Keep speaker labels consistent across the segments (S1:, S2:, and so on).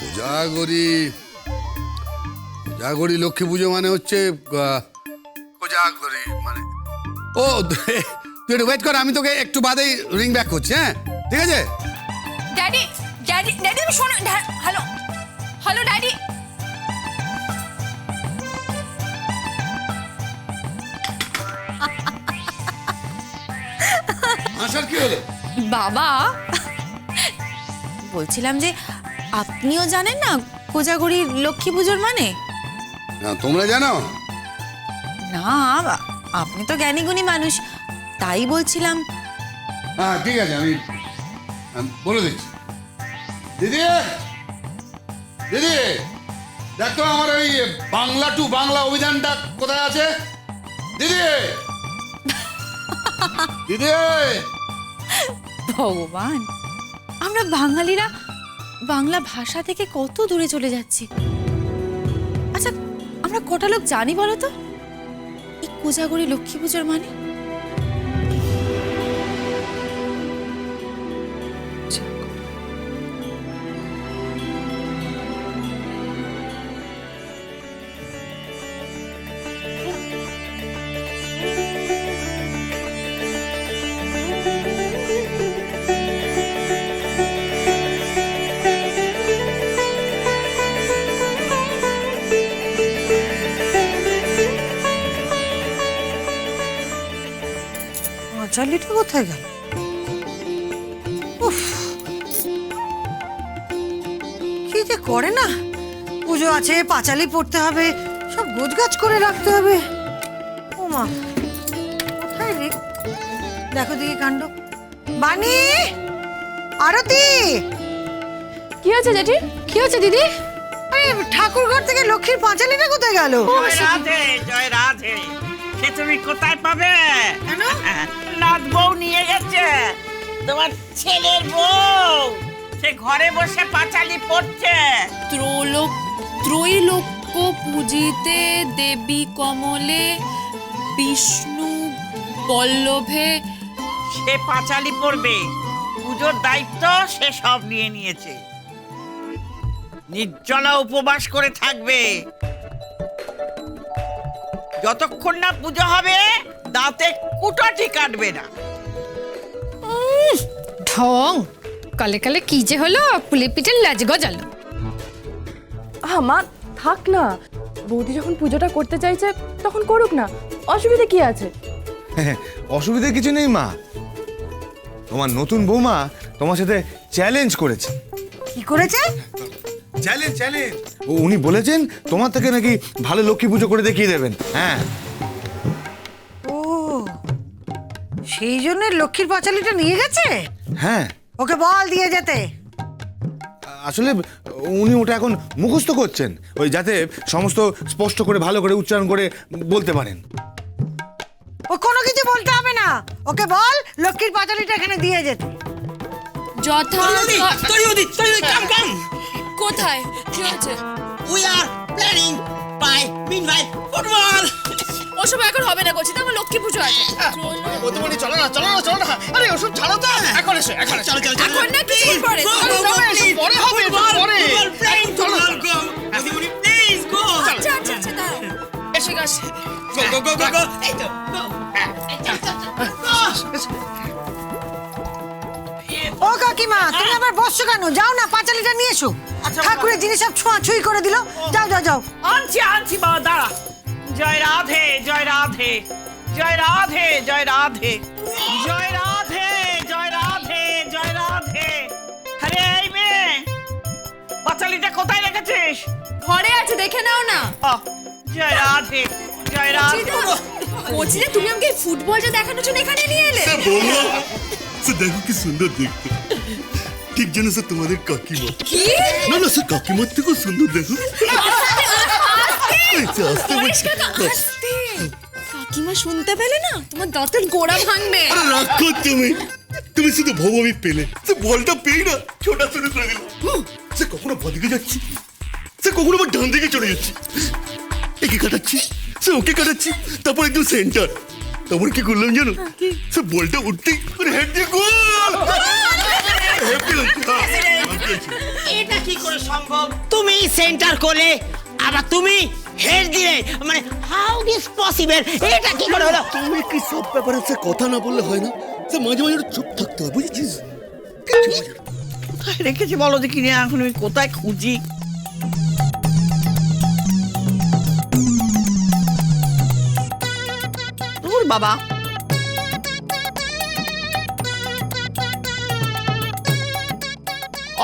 S1: কোজাগরি কোজাগরি লক্ষ্মী পুজো মানে হচ্ছে কোজাগরি মানে ও তুই একটু ওয়েট কর, আমি তোকে একটু বাদেই রিং ব্যাক করছি। হ্যাঁ ঠিক আছে।
S2: ড্যাডি ড্যাডি ড্যাডি শোনো, হ্যালো হ্যালো ড্যাডি।
S1: আসার কি হলো?
S2: বাবা বলছিলাম যে আপনিও জানেন না কোজাগরি লক্ষ্মী পুজোর মানে?
S1: না তোমরা জানো?
S2: না আপনি তো জ্ঞানী গুণী মানুষ, তাই বলছিলাম।
S1: হ্যাঁ ঠিক আছে, আমি বলে দিচ্ছি। দিদি দিদি দেখ তো আমার ওই বাংলা টু বাংলা অভিধানটা কোথায় আছে? দিদি দিদি
S2: ভগবান, আমরা বাঙালিরা বাংলা ভাষা থেকে কত দূরে চলে যাচ্ছি। আচ্ছা আমরা কটা লোক জানি বলো তো এই কোজাগরি লক্ষ্মী পুজোর মানে?
S3: চালিটা কোথায় গেল? উফ কি যে করে না, পুজো আছে, পাঁচালি পড়তে হবে, সব গোছগাছ করে রাখতে হবে। ও মা কোথায় রে? দেখো দিকে কাণ্ড। বানি, আরতি,
S2: কি হয়েছে জেঠি? কি হয়েছে দিদি?
S3: আরে ঠাকুর ঘর থেকে লক্ষ্মীর পাঁচালিটা কোথায় গেল?
S4: জয় রাধে, জয় রাধে। সে তুমি কোথায় পাবে? নাথ বউ নিয়ে গেছে, তোমার ছেলের বউ। সে ঘরে বসে পাঁচালি পড়ছে।
S2: ত্রৈলোক্য পূজিতে দেবী কমলে বিষ্ণু বল্লভে।
S4: সে পাঁচালি পড়বে, পুজোর দায়িত্ব সে সব নিয়ে নিয়েছে। নির্জলা উপবাস করে থাকবে, যতক্ষণ না পুজো হবে দাঁতে কুটাটি কাটবে না।
S5: ঢং, কালে কালে কি যে হলো, পুলে পিঠের লাজ গজালো।
S6: মা থাক না, বৌদি যখন পুজোটা করতে চাইছে তখন করুক না, অসুবিধা কি আছে?
S7: অসুবিধা কিছু নেই মা, তোমার নতুন বৌমা তোমার সাথে চ্যালেঞ্জ করেছে।
S3: কি করেছে?
S7: চ্যালেঞ্জ চ্যালেঞ্জ উনি বলেছেন তোমার থেকে নাকি ভালো লক্ষ্মী পুজো করে দেখিয়ে দেবেন। হ্যাঁ
S3: ও সেই জন্য লক্ষ্মীর পাঁচালিটা নিয়ে গেছে।
S7: হ্যাঁ
S3: ওকে বল দিয়ে যেতে।
S7: আসলে উনি ওটা এখন মুখস্থ করছেন, ওই যাতে সমস্ত স্পষ্ট করে ভালো করে উচ্চারণ করে বলতে পারেন।
S3: ও কোনো কিছু বলতে হবে না, ওকে বল লক্ষ্মীর পাঁচালিটা এখানে দিয়ে যেতে।
S2: কোথায় কি হয়েছে?
S4: We are planning by meanwhile football.
S2: ওসব এখন হবে না, করছি তো আমার লক্ষ্মী পুজো আছে।
S8: চলো না চলো না চলো না, আরে ওসব ছাড়ো তো, এখন এসো এখন চলো চলো
S2: এখন না কিছুদিন পরে।
S8: পরে হবে, পরে
S4: Chalo, go. Please go.
S2: আচ্ছা আচ্ছা আচ্ছা দাঁড়াও, এসে গেছে।
S8: গো গো গো গো।
S4: এই তো, go.
S3: ও কাকিমা তুমি আবার বসছো কেন? যাও না পাঁচালিটা নিয়ে এসো। ঠাকুরের জিনিস সব ছোঁয়াছুঁই করে দিল। যাও যাও যাও।
S4: আনছি বাবা, দাঁড়া। জয় রাধে, জয় রাধে, জয় রাধে, জয় রাধে, জয় রাধে, জয় রাধে, জয় রাধে। আরে এই মেয়ে, পাঁচালিটা কোথায় রেখেছিস?
S2: ঘরে আছে, দেখে নাও না।
S4: জয় রাধে, জয় রাধে।
S2: বলছি যে তুমি আমাকে ফুটবলটা দেখানোর জন্য এখানে নিয়ে এলে।
S9: স্যার দেখো কি সুন্দর দেখতে, ঠিক যেন স্যার তোমাদের কাকিমা।
S2: কি?
S9: না না স্যার কাকিমার থেকেও সুন্দর দেখো।
S2: কাকিমা শুনতে পেলে না, তোমার দাঁতের গোড়া ভাঙবে।
S9: আরে রাগ কর তুমি, তুমি শুধু ভাবো আমি পেলে সে বলটা পেয়ে না ছোটা শুরু করে দিল। সে কখনো বাদিকে যাচ্ছি, সে কখনো আবার ডান দিকে চলে যাচ্ছি, একে কাটাচ্ছি, সে ওকে কাটাচ্ছি, তারপর একদম সেন্টার। তারপর কি করলাম জানো, সে বলটা উঠতেই হেড দিয়ে গোল। হ্যাপি গেছে।
S4: এটা কি করে সম্ভব? তুমি সেন্টার করলে আবার তুমি হেড দিলে, মানে হাউ দিস পসিবল? এটা কি করে হলো?
S9: তুমি কি সব ব্যাপারে সে কথা না বললে হয় না? সে মাঝে মাঝে একটু চুপ থাকতে হয়, বুঝেছিস?
S4: কোথায় রেখেছি বলো দেখি, এখন আমি কোথায় খুঁজি? তোর বাবা,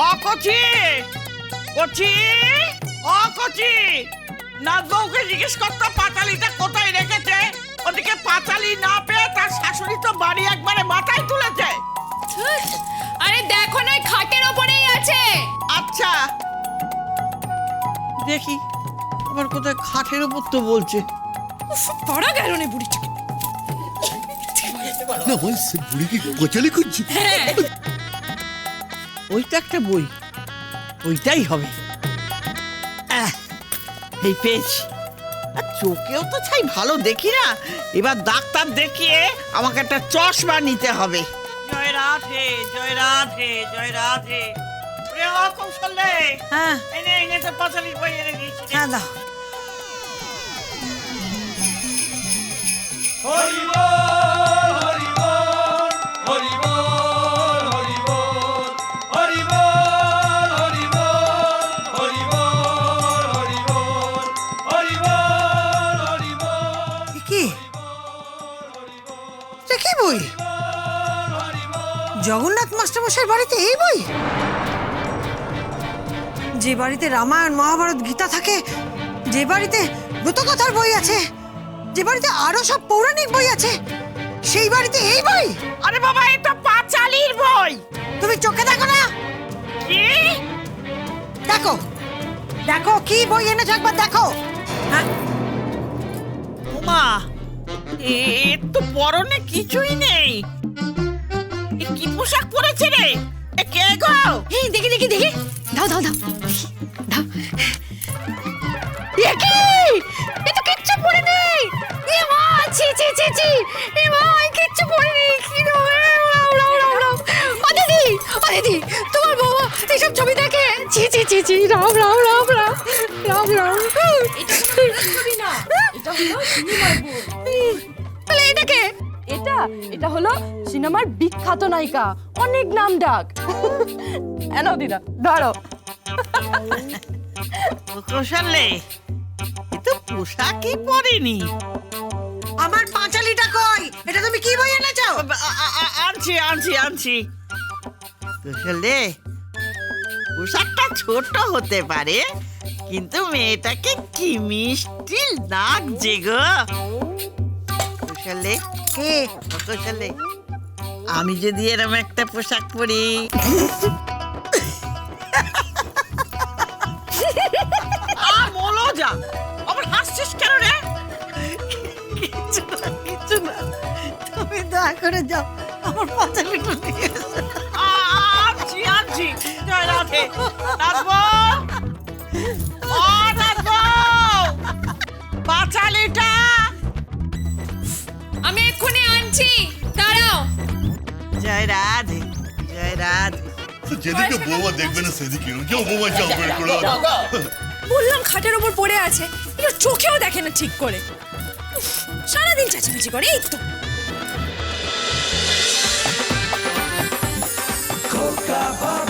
S4: অকচি কচি, অকচি নাজবউকে জিজ্ঞেস করতো পাঁচালিটা কোথায় রেখেছে। ওদিকে পাঁচালি না পেয়ে তার শাশুড়ি তো বাড়ি একবারে মাথায় তুলেছে।
S5: আরে দেখো না, খাটের ওপরেই আছে।
S4: আচ্ছা দেখি, আবার কোথায় খাটের উপর তো বলছে।
S5: পড়া গেল না বুড়িটাকে।
S9: না ভাই, সে বুড়ি কি কচালি করছে?
S4: ওইটা একটা বই, ওইটাই হবে। এই পেয়েছি। আর চোখেও তো ছাই ভালো দেখি না, এবার ডাক্তার দেখিয়ে আমাকে একটা চশমা নিতে হবে। জয় রাধে, জয় রাধে, জয় রাধে। ওরে ও কৌশলে,
S3: হ্যাঁ
S4: এনে এনে তো পাঁচালির বই এনে দিয়েছি।
S3: হ্যাঁ দাও। কি এটা কি বই? জগন্নাথ মাস্টারমশাইয়ের বাড়িতে এই বই? যে বাড়িতে রামায়ণ মহাভারত গীতা থাকে, যে বাড়িতে ব্রতকথার বই আছে, যে বাড়িতে আরো সব পৌরাণিক বই আছে, সেই বাড়িতে এই বই?
S4: আরে বাবা, এটা পাঁচালির বই।
S3: তুমি চোখে দেখো না?
S4: কি
S3: দেখো দেখো কি বই এনেছো, একবার দেখো। হ্যাঁ
S4: মা, এ তো পরনে কিছুই নেই। এ কি পোশাক পরেছে রে? এ কে গো?
S2: এই দেখি দেখি দেখি, দাও দাও দাও দাও। এ কি? এ তো কিচ্ছু পড়ে নেই। এ মা, ছি ছি ছি ছি। এ মা, এই কিচ্ছু পড়ে নেই। কি রে? ও দিদি, ও দিদি, তোমার বাবা এইসব ছবি দেখে? ছি ছি ছি ছি, রাম রাম রাম রাম রাম রাম। তাহলে এটাকে?
S6: এটা হলো সিনেমার বিখ্যাত নায়িকা, অনেক নাম ডাক। এনাও দিদা, ধরো।
S4: কৌশলে, এ তো পোশাকই পরেনি।
S3: আমার পাঁচালিটা কই? এটা তুমি কি বই এনেছো?
S4: আনছি আনছি আনছি। কৌশলে, পোশাকটা ছোট হতে পারে, কিন্তু মেয়েটাকে কি মিষ্টি লাগছে গো। কৌশলে,
S3: কে?
S4: কৌশলে, আমি যদি এরকম একটা পোশাক পরি। বলো যা, আবার হাসছিস কেন রে?
S3: কিছু না কিছু না, তুমি দয়া করে যাও, আমার পাঁচালিটা নিয়ে এসো।
S4: আনছি আনছি। জয় রাধে। নাচবো, ও নাচবো, পাঁচালিটা।
S5: আমি এক্ষুনি আনছি, দাঁড়াও।
S4: জয় রাধে, জয় রাধে।
S9: যেদিকে বৌমা দেখবে না সেদিকে যাও, বৌমা যাও, বের করে দাও।
S2: বললাম খাটের ওপর পড়ে আছে, এটা চোখেও দেখে না ঠিক করে। উফ, সারাদিন চেঁচামেচি করে, এই তো।
S10: খোকা বাবা